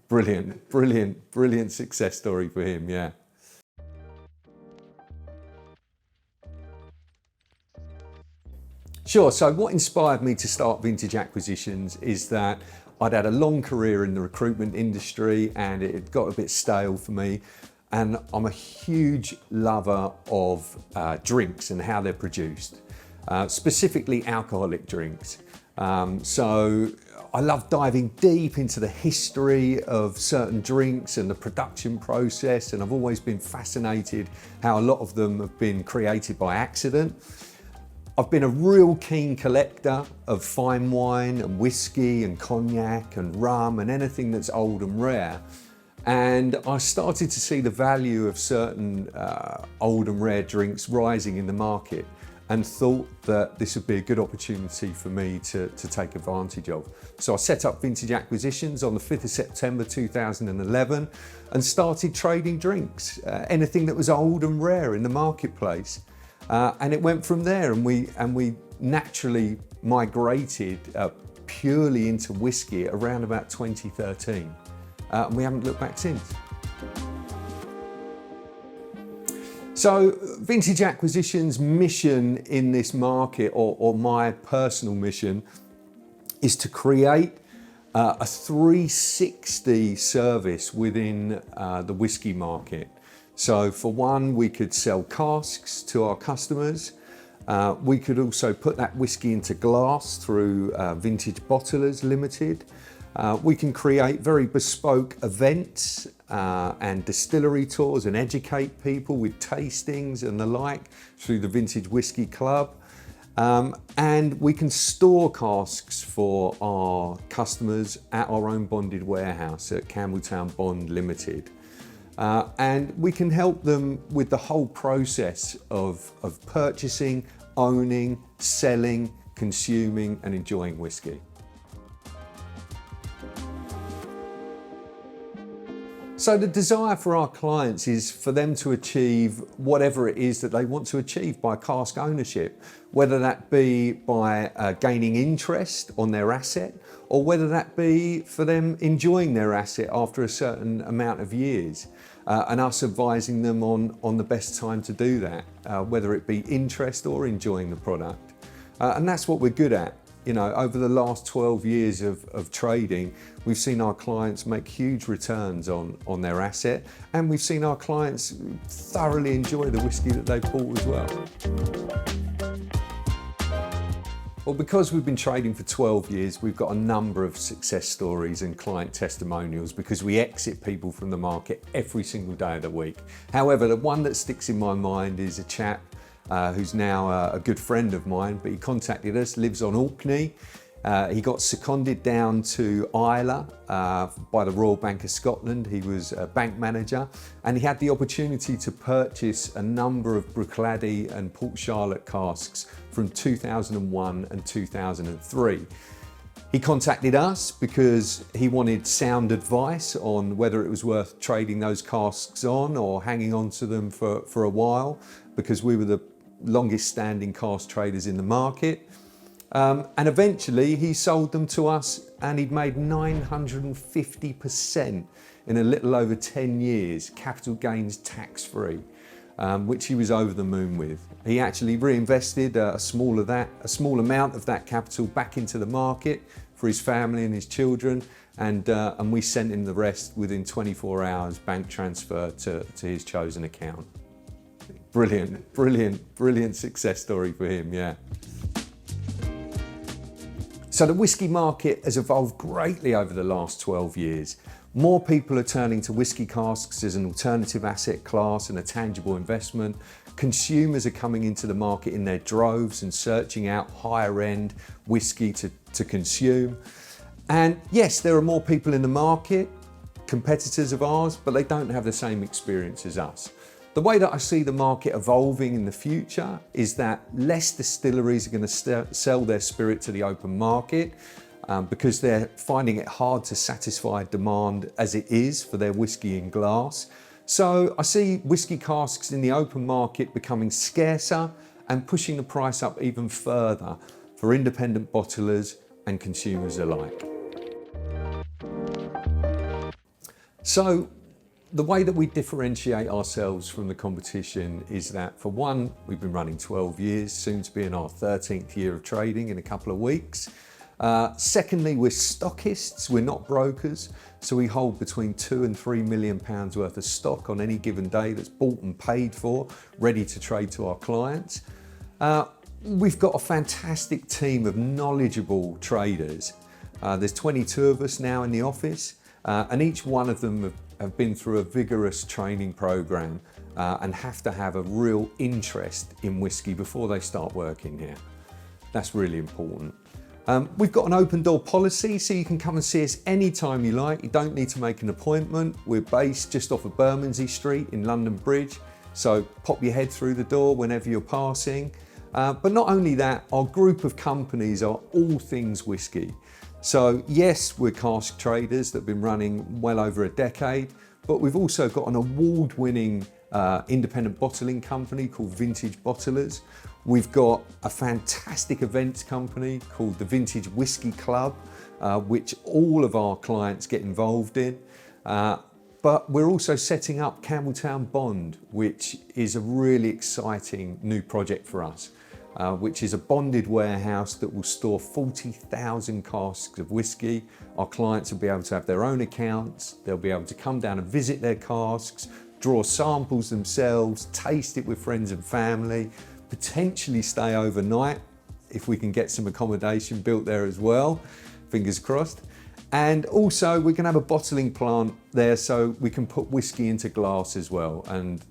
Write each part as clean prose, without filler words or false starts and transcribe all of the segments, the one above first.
Brilliant, brilliant, brilliant success story for him, yeah. Sure, so what inspired me to start Vintage Acquisitions is that I'd had a long career in the recruitment industry and it had got a bit stale for me. And I'm a huge lover of drinks and how they're produced, specifically alcoholic drinks. So I love diving deep into the history of certain drinks and the production process, and I've always been fascinated how a lot of them have been created by accident. I've been a real keen collector of fine wine and whiskey and cognac and rum and anything that's old and rare. And I started to see the value of certain old and rare drinks rising in the market and thought that this would be a good opportunity for me to take advantage of. So I set up Vintage Acquisitions on the 5th of September 2011 and started trading drinks, anything that was old and rare in the marketplace. And it went from there, and we naturally migrated purely into whiskey around about 2013. And we haven't looked back since. So Vintage Acquisitions' mission in this market, or my personal mission, is to create a 360 service within the whiskey market. So for one, we could sell casks to our customers. We could also put that whiskey into glass through Vintage Bottlers Limited. We can create very bespoke events and distillery tours and educate people with tastings and the like through the Vintage Whisky Club. And we can store casks for our customers at our own bonded warehouse at Campbelltown Bond Limited. And we can help them with the whole process of purchasing, owning, selling, consuming and enjoying whiskey. So the desire for our clients is for them to achieve whatever it is that they want to achieve by cask ownership, whether that be by gaining interest on their asset, or whether that be for them enjoying their asset after a certain amount of years, and us advising them on the best time to do that, whether it be interest or enjoying the product. And that's what we're good at. You know, over the last 12 years of trading, we've seen our clients make huge returns on their asset, and we've seen our clients thoroughly enjoy the whiskey that they've bought as well. Well, because we've been trading for 12 years, we've got a number of success stories and client testimonials because we exit people from the market every single day of the week. However, the one that sticks in my mind is a chap who's now a good friend of mine, but he contacted us, lives on Orkney. He got seconded down to Islay by the Royal Bank of Scotland. He was a bank manager, and he had the opportunity to purchase a number of Bruichladdich and Port Charlotte casks from 2001 and 2003. He contacted us because he wanted sound advice on whether it was worth trading those casks on or hanging on to them for a while, because we were the longest standing cask traders in the market. And eventually he sold them to us, and he'd made 950% in a little over 10 years, capital gains tax-free, which he was over the moon with. He actually reinvested a small amount of that capital back into the market for his family and his children, and we sent him the rest within 24 hours, bank transfer to his chosen account. Brilliant, brilliant, brilliant success story for him, yeah. So the whiskey market has evolved greatly over the last 12 years. More people are turning to whiskey casks as an alternative asset class and a tangible investment. Consumers are coming into the market in their droves and searching out higher end whiskey to consume. And yes, there are more people in the market, competitors of ours, but they don't have the same experience as us. The way that I see the market evolving in the future is that less distilleries are going to sell their spirit to the open market because they're finding it hard to satisfy demand as it is for their whiskey in glass. So I see whiskey casks in the open market becoming scarcer and pushing the price up even further for independent bottlers and consumers alike. So the way that we differentiate ourselves from the competition is that, for one, we've been running 12 years, soon to be in our 13th year of trading in a couple of weeks. Secondly, we're stockists, we're not brokers, so we hold between £2 and £3 million worth of stock on any given day that's bought and paid for, ready to trade to our clients. We've got a fantastic team of knowledgeable traders. There's 22 of us now in the office, and each one of them have been through a vigorous training program and have to have a real interest in whisky before they start working here. That's really important. We've got an open door policy, so you can come and see us anytime you like. You don't need to make an appointment. We're based just off of Bermondsey Street in London Bridge, so pop your head through the door whenever you're passing. But not only that, our group of companies are all things whisky. So yes, we're cask traders that have been running well over a decade, but we've also got an award-winning independent bottling company called Vintage Bottlers. We've got a fantastic events company called the Vintage Whisky Club, which all of our clients get involved in. But we're also setting up Campbelltown Bond, which is a really exciting new project for us, which is a bonded warehouse that will store 40,000 casks of whisky. Our clients will be able to have their own accounts, they'll be able to come down and visit their casks, draw samples themselves, taste it with friends and family, potentially stay overnight if we can get some accommodation built there as well, fingers crossed. And also we're going to have a bottling plant there so we can put whisky into glass as well, and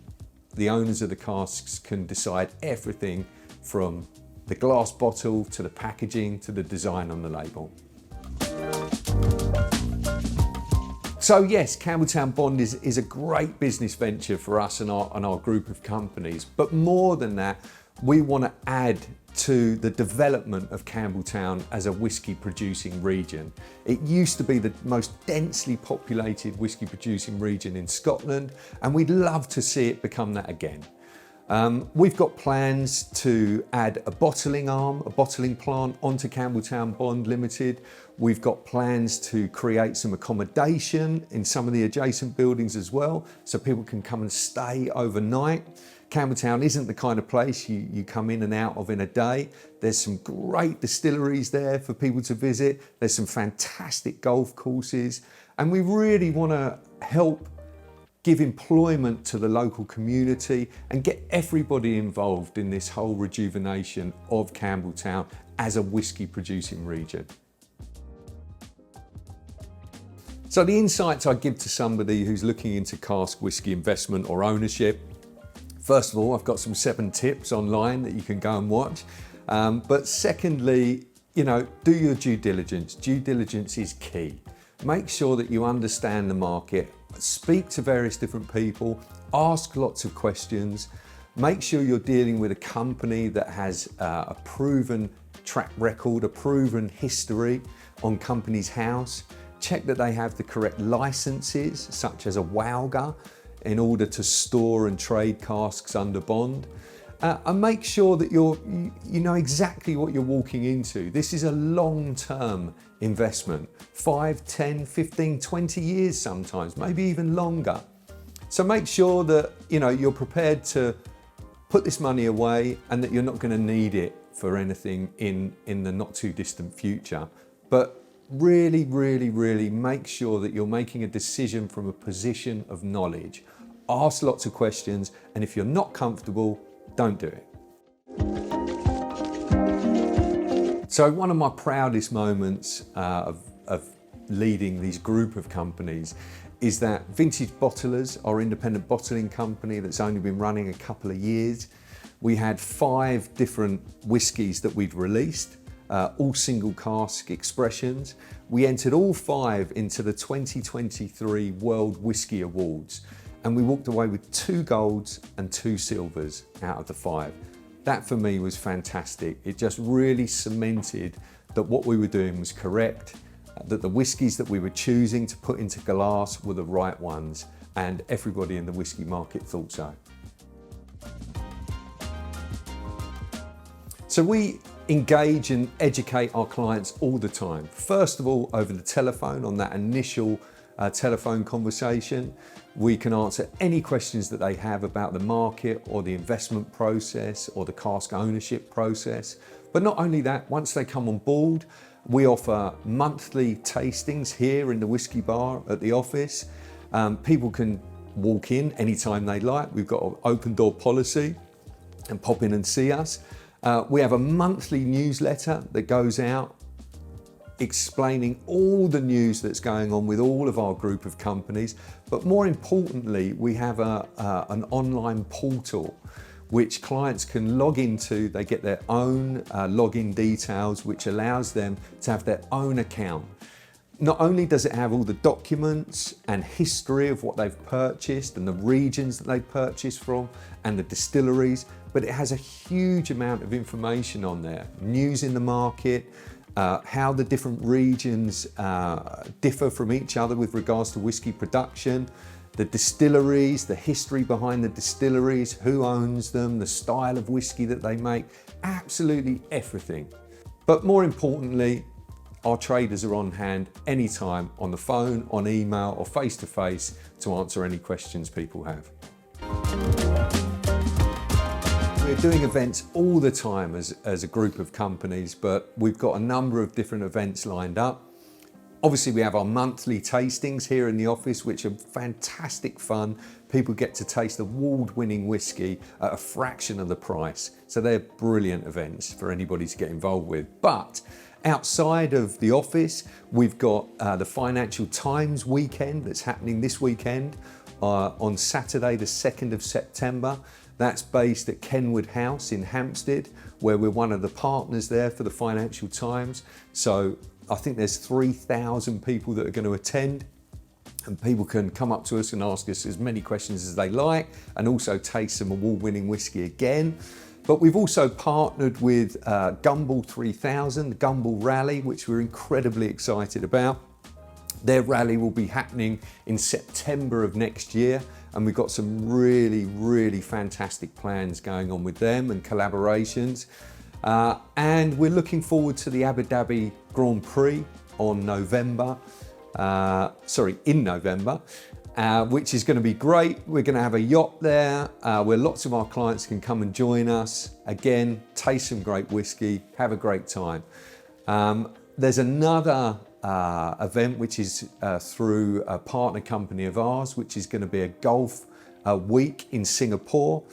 the owners of the casks can decide everything from the glass bottle to the packaging to the design on the label. So yes, Campbelltown Bond is a great business venture for us and our group of companies, but more than that, we want to add to the development of Campbelltown as a whisky producing region. It used to be the most densely populated whisky producing region in Scotland, and we'd love to see it become that again. We've got plans to add a bottling arm, a bottling plant onto Campbelltown Bond Limited. We've got plans to create some accommodation in some of the adjacent buildings as well, so people can come and stay overnight. Campbelltown isn't the kind of place you come in and out of in a day. There's some great distilleries there for people to visit. There's some fantastic golf courses, and we really want to help give employment to the local community and get everybody involved in this whole rejuvenation of Campbelltown as a whisky producing region. So the insights I give to somebody who's looking into cask whisky investment or ownership: first of all, I've got some 7 tips online that you can go and watch. But secondly, do your due diligence. Due diligence is key. Make sure that you understand the market, speak to various different people, ask lots of questions, make sure you're dealing with a company that has a proven track record, a proven history on Companies House. Check that they have the correct licenses, such as a WALGA, in order to store and trade casks under bond. And make sure that you know exactly what you're walking into. This is a long-term investment, 5, 10, 15, 20 years sometimes, maybe even longer. So make sure that you're prepared to put this money away and that you're not going to need it for anything in the not too distant future. But really, really, really make sure that you're making a decision from a position of knowledge. Ask lots of questions, and if you're not comfortable, don't do it. So one of my proudest moments of leading these group of companies is that Vintage Bottlers, our independent bottling company that's only been running a couple of years, we had 5 different whiskies that we'd released, all single cask expressions. We entered all 5 into the 2023 World Whisky Awards, and we walked away with 2 golds and 2 silvers out of the 5. That for me was fantastic. It just really cemented that what we were doing was correct, that the whiskies that we were choosing to put into glass were the right ones, and everybody in the whisky market thought so. So we engage and educate our clients all the time. First of all, over the telephone on that initial telephone conversation. We can answer any questions that they have about the market or the investment process or the cask ownership process. But not only that, once they come on board, we offer monthly tastings here in the Whisky Bar at the office. People can walk in anytime they like. We've got an open door policy and pop in and see us. We have a monthly newsletter that goes out explaining all the news that's going on with all of our group of companies. But more importantly, we have an online portal which clients can log into. They get their own login details, which allows them to have their own account. Not only does it have all the documents and history of what they've purchased and the regions that they've purchased from and the distilleries, but it has a huge amount of information on there. News in the market, how the different regions differ from each other with regards to whisky production, the distilleries, the history behind the distilleries, who owns them, the style of whisky that they make, absolutely everything. But more importantly, our traders are on hand anytime on the phone, on email or face-to-face to answer any questions people have. We're doing events all the time as a group of companies, but we've got a number of different events lined up. Obviously, we have our monthly tastings here in the office, which are fantastic fun. People get to taste award-winning whisky at a fraction of the price. So they're brilliant events for anybody to get involved with. But outside of the office, we've got the Financial Times weekend that's happening this weekend on Saturday, the 2nd of September. That's based at Kenwood House in Hampstead, where we're one of the partners there for the Financial Times. So I think there's 3,000 people that are going to attend, and people can come up to us and ask us as many questions as they like, and also taste some award-winning whisky again. But we've also partnered with Gumball 3000, the Gumball Rally, which we're incredibly excited about. Their rally will be happening in September of next year, and we've got some really fantastic plans going on with them and collaborations. And we're looking forward to the Abu Dhabi Grand Prix in November, which is going to be great. We're going to have a yacht there where lots of our clients can come and join us. Again, taste some great whiskey, have a great time. There's another event which is through a partner company of ours, which is going to be a golf week in Singapore.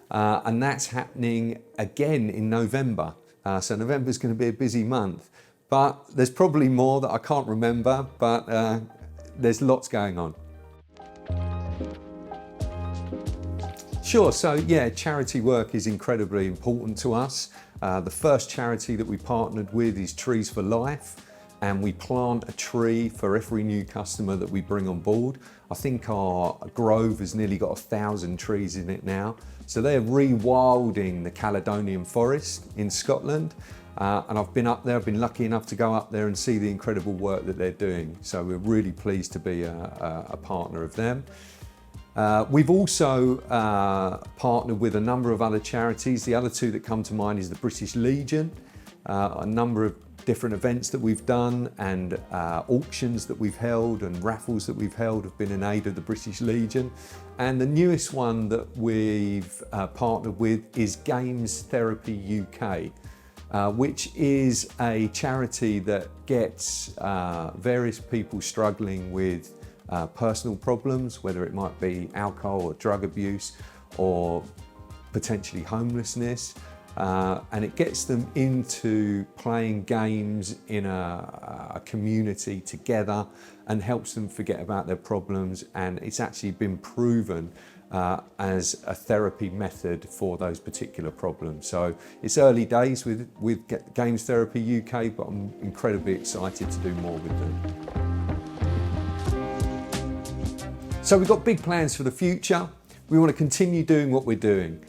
And that's happening again in November. So November is going to be a busy month, but there's probably more that I can't remember, but there's lots going on. Sure, so yeah, charity work is incredibly important to us. The first charity that we partnered with is Trees for Life, and we plant a tree for every new customer that we bring on board. I think our grove has nearly got 1,000 trees in it now. So they're rewilding the Caledonian Forest in Scotland. And I've been up there, I've been lucky enough to go up there and see the incredible work that they're doing. So we're really pleased to be a partner of them. We've also partnered with a number of other charities. The other two that come to mind is the British Legion, a number of different events that we've done, and auctions that we've held and raffles that we've held have been in aid of the British Legion. And the newest one that we've partnered with is Games Therapy UK, which is a charity that gets various people struggling with personal problems, whether it might be alcohol or drug abuse or potentially homelessness. And it gets them into playing games in a community together and helps them forget about their problems. And it's actually been proven as a therapy method for those particular problems. So it's early days with Games Therapy UK, but I'm incredibly excited to do more with them. So we've got big plans for the future. We want to continue doing what we're doing.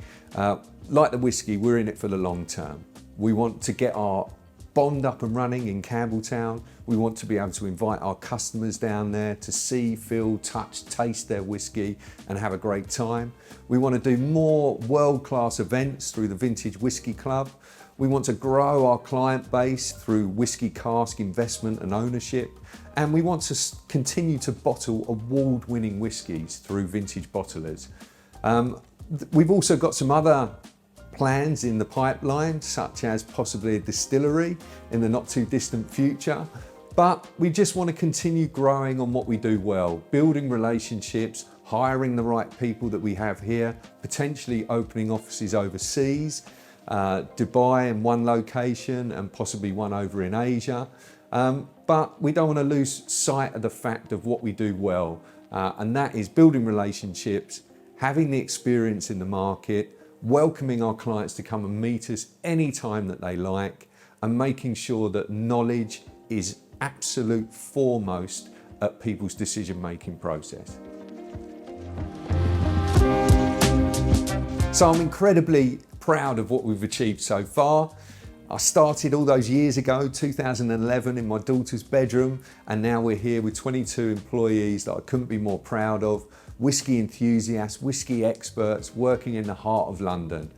Like the whisky, we're in it for the long term. We want to get our bond up and running in Campbelltown. We want to be able to invite our customers down there to see, feel, touch, taste their whisky and have a great time. We want to do more world-class events through the Vintage Whisky Club. We want to grow our client base through whisky cask investment and ownership. And we want to continue to bottle award-winning whiskies through vintage bottlers. We've also got some other plans in the pipeline, such as possibly a distillery in the not too distant future. But we just want to continue growing on what we do well, building relationships, hiring the right people that we have here, potentially opening offices overseas, Dubai in one location and possibly one over in Asia. But we don't want to lose sight of the fact of what we do well, and that is building relationships, having the experience in the market, welcoming our clients to come and meet us anytime that they like, and making sure that knowledge is absolute foremost at people's decision-making process. So I'm incredibly proud of what we've achieved so far. I started all those years ago, 2011, in my daughter's bedroom, and now we're here with 22 employees that I couldn't be more proud of. Whisky enthusiasts, whisky experts working in the heart of London.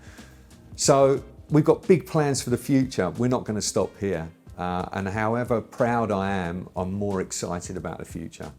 So we've got big plans for the future. We're not going to stop here. And however proud I am, I'm more excited about the future.